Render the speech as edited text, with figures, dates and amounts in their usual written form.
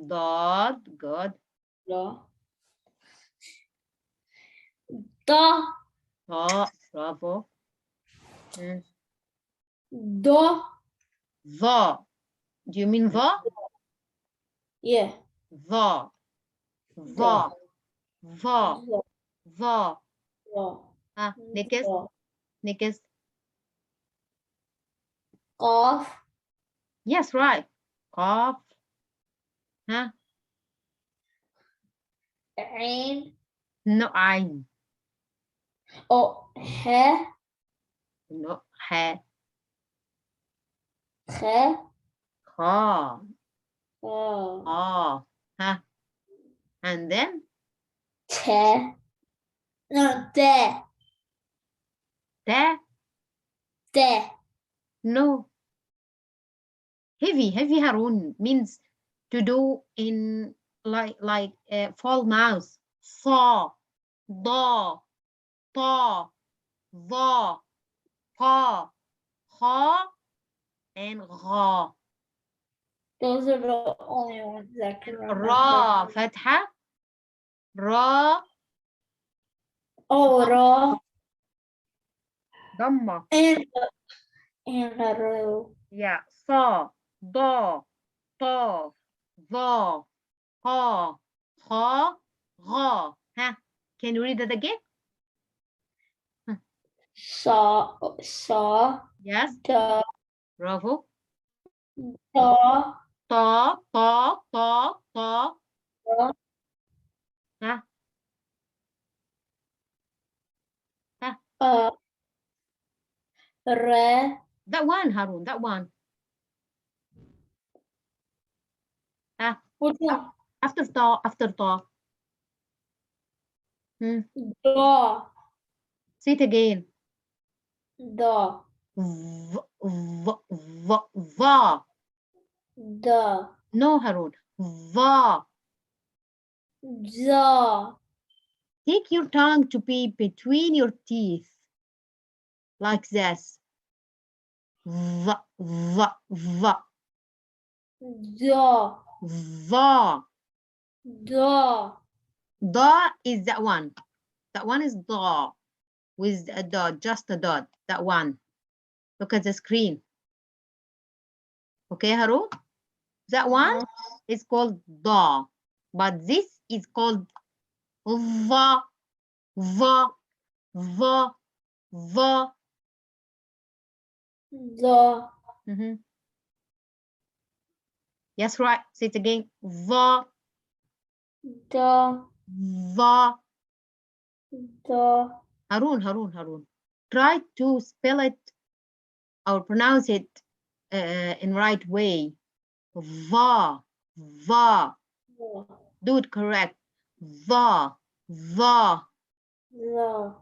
Dot. Good. Da. Da. Ta. Bravo. Do. Va. Do you mean va? Yeah. Va. Va. Va. Da. Va. Da. Next. Da. Next. Qaf. Yes, right. Qaf. Huh? Ain. No, ayn. Oh, ha. No, ha. Kha. Kha. Oh. Ah. Huh? And then? Ta. No, da. Ta. Da. No. Heavy Harun means to do in like full mouth. Sa, da, ta, va, pa, ha, and gha. Those are the only ones that can remember. Ra, fatha, ra, Oh, ra. damma. And ro. Yeah, sa, da, ta, va, ha, ha, gha. Huh? Can you read it again? Sa. Sa. Yes. Da. Bravo. Da. Ta, ta, ta, ta. Da. Huh? Huh? Re. That one, Harun, that one. Huh? Which one? After ta, after ta. Da. Say it again. Da. V, v, v, va. Da. No, Harun. Va. Da. Take your tongue to be between your teeth. Like this. V, v, v. Da. Va. Da. Da is that one. That one is da. With a dot, just a dot. That one. Look at the screen. Okay, Harun? That one is called da. But this is called va, va, va, va. Da. Yes, right. Say it again. Va, Da. va. Da. Harun. Try to spell it or pronounce it in right way. Va, va. Do it correct. Va, va. Da.